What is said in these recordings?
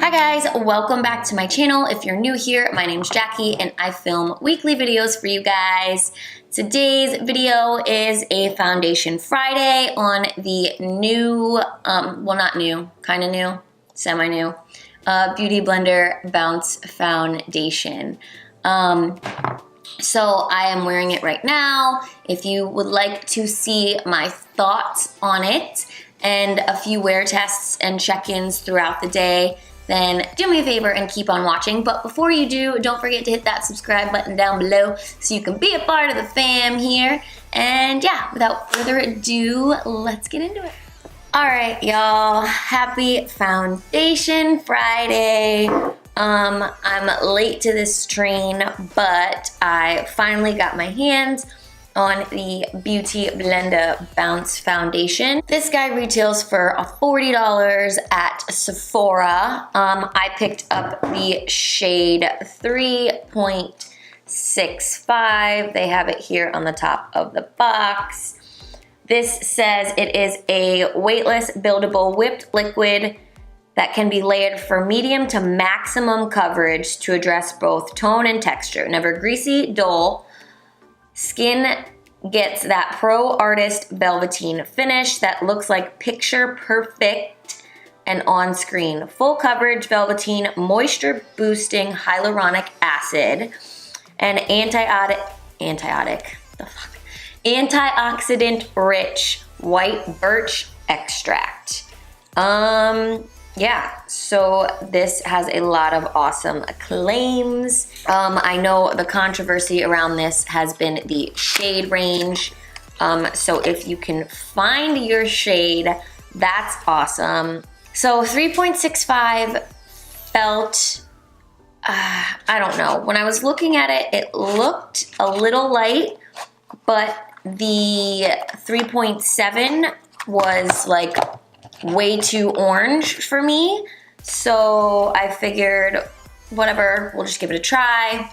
Hi guys, welcome back to my channel. If you're new here, my name's Jackie and I film weekly videos for you guys. Today's video is a Foundation Friday on the new, well not new, kind of new, semi-new, Beauty Blender Bounce Foundation. So I am wearing it right now. If you would like to see my thoughts on it and a few wear tests and check-ins throughout the day, then do me a favor and keep on watching. But before you do, don't forget to hit that subscribe button down below so you can be a part of the fam here. And yeah, without further ado, let's get into it. All right, y'all, happy Foundation Friday. I'm late to this train, but I finally got my hands on the Beauty Blender Bounce Foundation. This guy retails for $40 at Sephora. I picked up the shade 3.65. They have it here on the top of the box. This says it is a weightless, buildable, whipped liquid that can be layered for medium to maximum coverage to address both tone and texture. Never greasy, dull. Skin gets that pro artist velveteen finish that looks like picture perfect and on screen. Full coverage velveteen, moisture boosting hyaluronic acid, and antioxidant rich white birch extract. Yeah, so this has a lot of awesome claims. I know the controversy around this has been the shade range. So if you can find your shade, that's awesome. So 3.65 felt, I don't know. When I was looking at it, it looked a little light, but the 3.7 was like way too orange for me. So I figured, whatever, we'll just give it a try.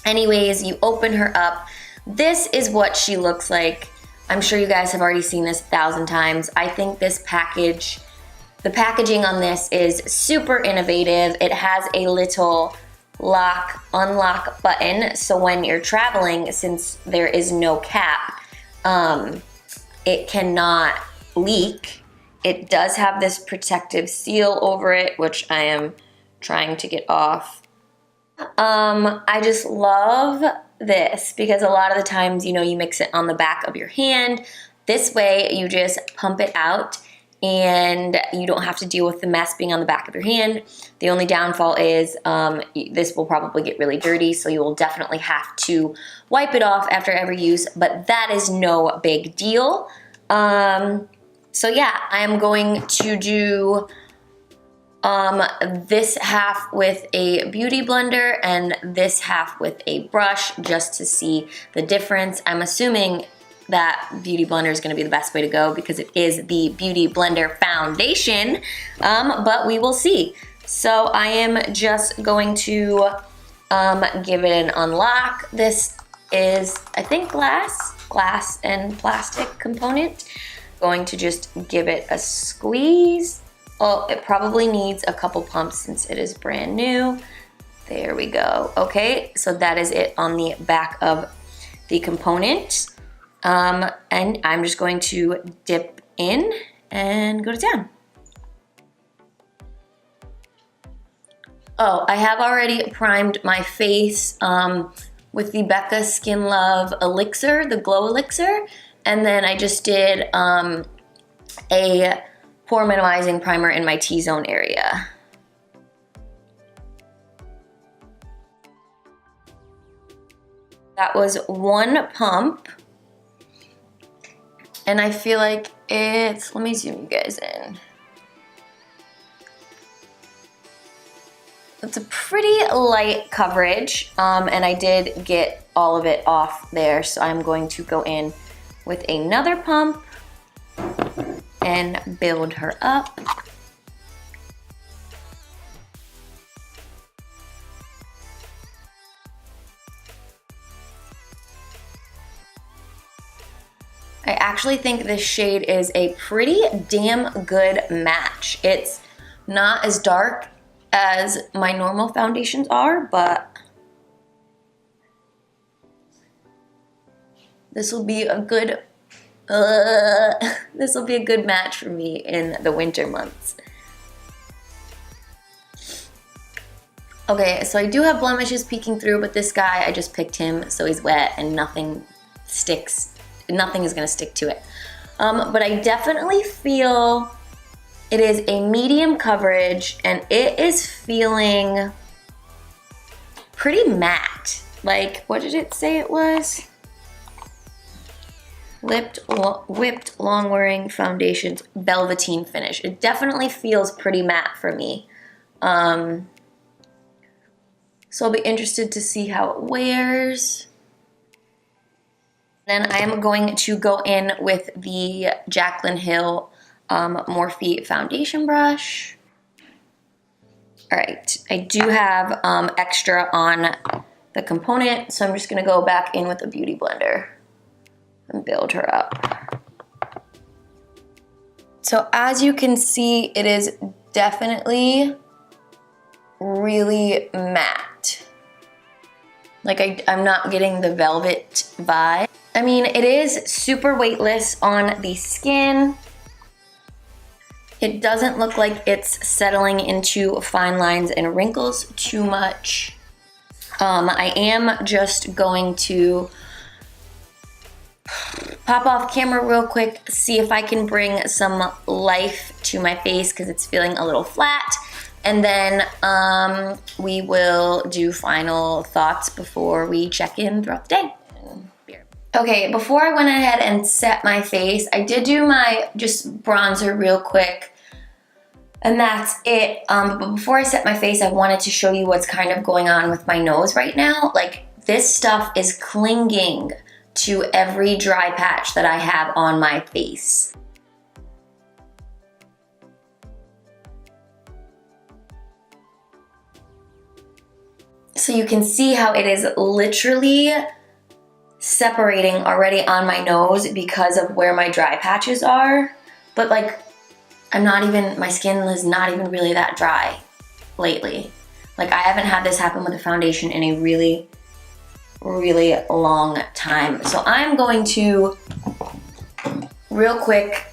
Anyways, you open her up. This is what she looks like. I'm sure you guys have already seen this 1,000 times. I think this package, the packaging on this is super innovative. It has a little lock, unlock button. So when you're traveling, since there is no cap, it cannot leak. It does have this protective seal over it, which I am trying to get off. I just love this because a lot of the times, you know, you mix it on the back of your hand. This way you just pump it out and you don't have to deal with the mess being on the back of your hand. The only downfall is this will probably get really dirty, so you will definitely have to wipe it off after every use, but that is no big deal. So yeah, I am going to do this half with a beauty blender and this half with a brush just to see the difference. I'm assuming that beauty blender is going to be the best way to go because it is the Beauty Blender Foundation, but we will see. So I am just going to give it an unlock. This is, I think, glass and plastic component. Going to just give it a squeeze. Oh, it probably needs a couple pumps since it is brand new. There we go. Okay, so that is it on the back of the component. And I'm just going to dip in and go to town. Oh, I have already primed my face with the Becca Skin Love Elixir, the Glow Elixir. And then I just did a pore minimizing primer in my T-zone area. That was one pump. And I feel like it's, let me zoom you guys in. It's a pretty light coverage, and I did get all of it off there, so I'm going to go in with another pump and build her up. I actually think this shade is a pretty damn good match. It's not as dark as my normal foundations are, but this will be a good this will be a good match for me in the winter months. Okay, so I do have blemishes peeking through, but this guy, I just picked him, so he's wet and nothing sticks. Nothing is gonna stick to it. But I definitely feel it is a medium coverage and it is feeling pretty matte. Like, what did it say it was? Whipped long wearing foundations, velveteen finish. It definitely feels pretty matte for me. So I'll be interested to see how it wears. Then I am going to go in with the Jaclyn Hill Morphe foundation brush. All right, I do have extra on the component, so I'm just gonna go back in with a beauty blender and build her up. So as you can see, it is definitely really matte. Like I'm not getting the velvet vibe. I mean, it is super weightless on the skin. It doesn't look like it's settling into fine lines and wrinkles too much. I am just going to pop off camera real quick, see if I can bring some life to my face because it's feeling a little flat. And then we will do final thoughts before we check in throughout the day. Okay, before I went ahead and set my face, I did do my just bronzer real quick. And that's it. But before I set my face, I wanted to show you what's kind of going on with my nose right now. Like, this stuff is clinging to every dry patch that I have on my face. So you can see how it is literally separating already on my nose because of where my dry patches are. But like, my skin is not even really that dry lately. Like, I haven't had this happen with a foundation in a really, really long time. So I'm going to real quick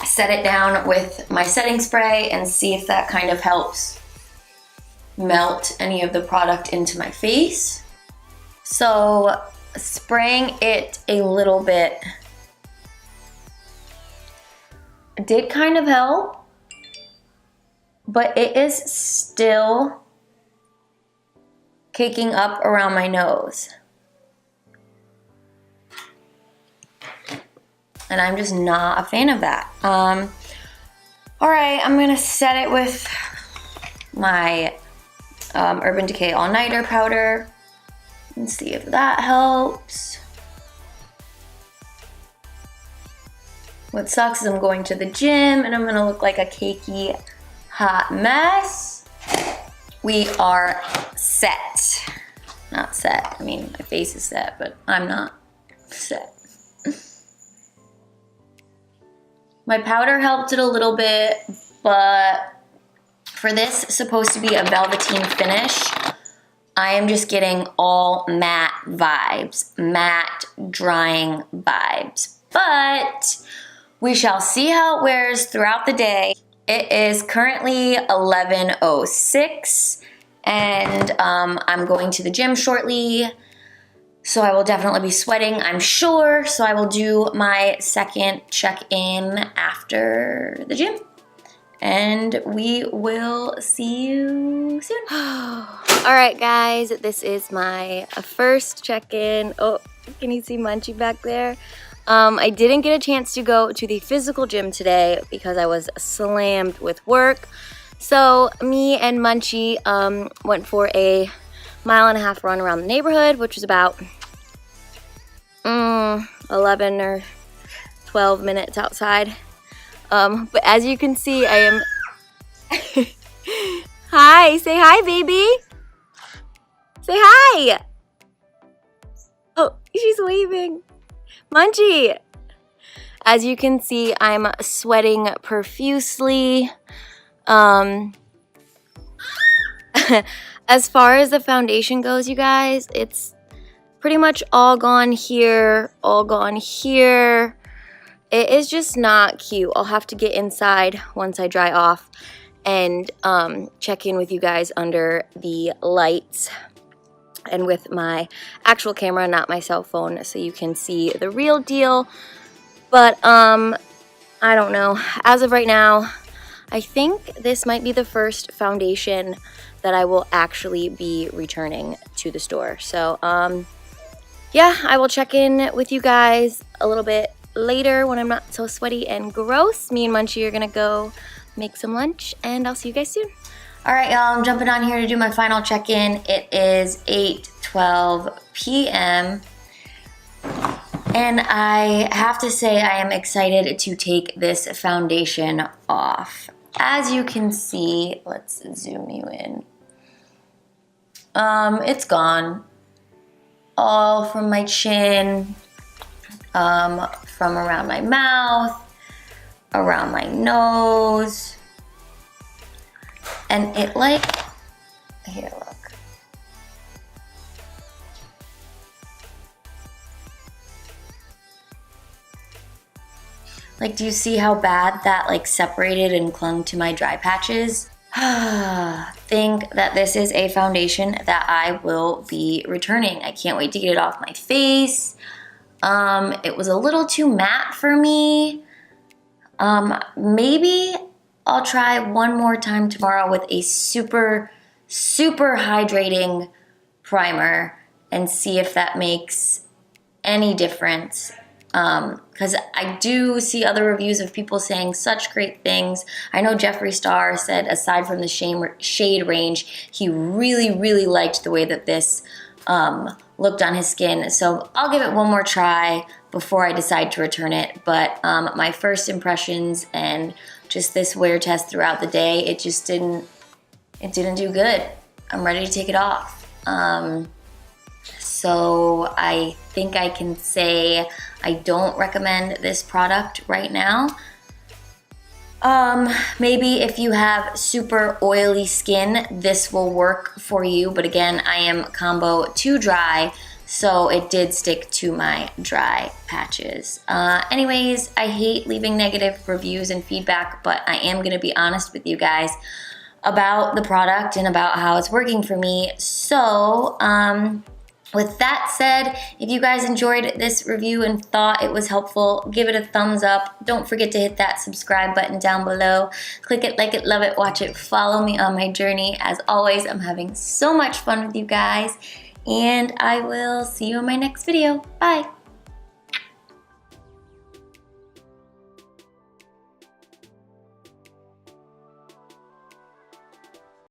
set it down with my setting spray and see if that kind of helps melt any of the product into my face. So spraying it a little bit did kind of help, but it is still caking up around my nose. And I'm just not a fan of that. All right, I'm gonna set it with my Urban Decay All Nighter powder and see if that helps. What sucks is I'm going to the gym and I'm gonna look like a cakey hot mess. We are set. Not set, I mean, my face is set, but I'm not set. My powder helped it a little bit, but for this supposed to be a velveteen finish, I am just getting all matte vibes, matte drying vibes. But we shall see how it wears throughout the day. It is currently 11:06 and I'm going to the gym shortly. So I will definitely be sweating, I'm sure. So I will do my second check-in after the gym. And we will see you soon. All right, guys, this is my first check-in. Oh, can you see Munchie back there? I didn't get a chance to go to the physical gym today because I was slammed with work. So me and Munchie went for a 1.5 mile run around the neighborhood, which was about 11 or 12 minutes outside. But as you can see, I am... Hi, say hi, baby. Say hi. Oh, she's waving. Munchie. As you can see, I'm sweating profusely. As far as the foundation goes, you guys, it's pretty much all gone here, all gone here. It is just not cute. I'll have to get inside once I dry off and check in with you guys under the lights and with my actual camera, not my cell phone, so you can see the real deal. But I don't know. As of right now, I think this might be the first foundation that I will actually be returning to the store. So yeah, I will check in with you guys a little bit later when I'm not so sweaty and gross. Me and Munchie are gonna go make some lunch, and I'll see you guys soon. All right, y'all, I'm jumping on here to do my final check-in. It is 8:12 p.m. and I have to say I am excited to take this foundation off. As you can see, let's zoom you in. It's gone. All from my chin, from around my mouth, around my nose, and it like, here, look. Like, do you see how bad that like separated and clung to my dry patches? Think that this is a foundation that I will be returning. I can't wait to get it off my face. It was a little too matte for me. Maybe I'll try one more time tomorrow with a super hydrating primer and see if that makes any difference. Because I do see other reviews of people saying such great things. I know Jeffree Star said aside from the shade range, he really liked the way that this looked on his skin. So I'll give it one more try before I decide to return it. But my first impressions and just this wear test throughout the day, it didn't do good. I'm ready to take it off. So I think I can say I don't recommend this product right now. Maybe if you have super oily skin, this will work for you. But again, I am combo 2 dry, so it did stick to my dry patches. Anyways, I hate leaving negative reviews and feedback, but I am gonna be honest with you guys about the product and about how it's working for me. So, with that said, if you guys enjoyed this review and thought it was helpful, give it a thumbs up. Don't forget to hit that subscribe button down below. Click it, like it, love it, watch it, follow me on my journey. As always, I'm having so much fun with you guys, and I will see you in my next video. Bye.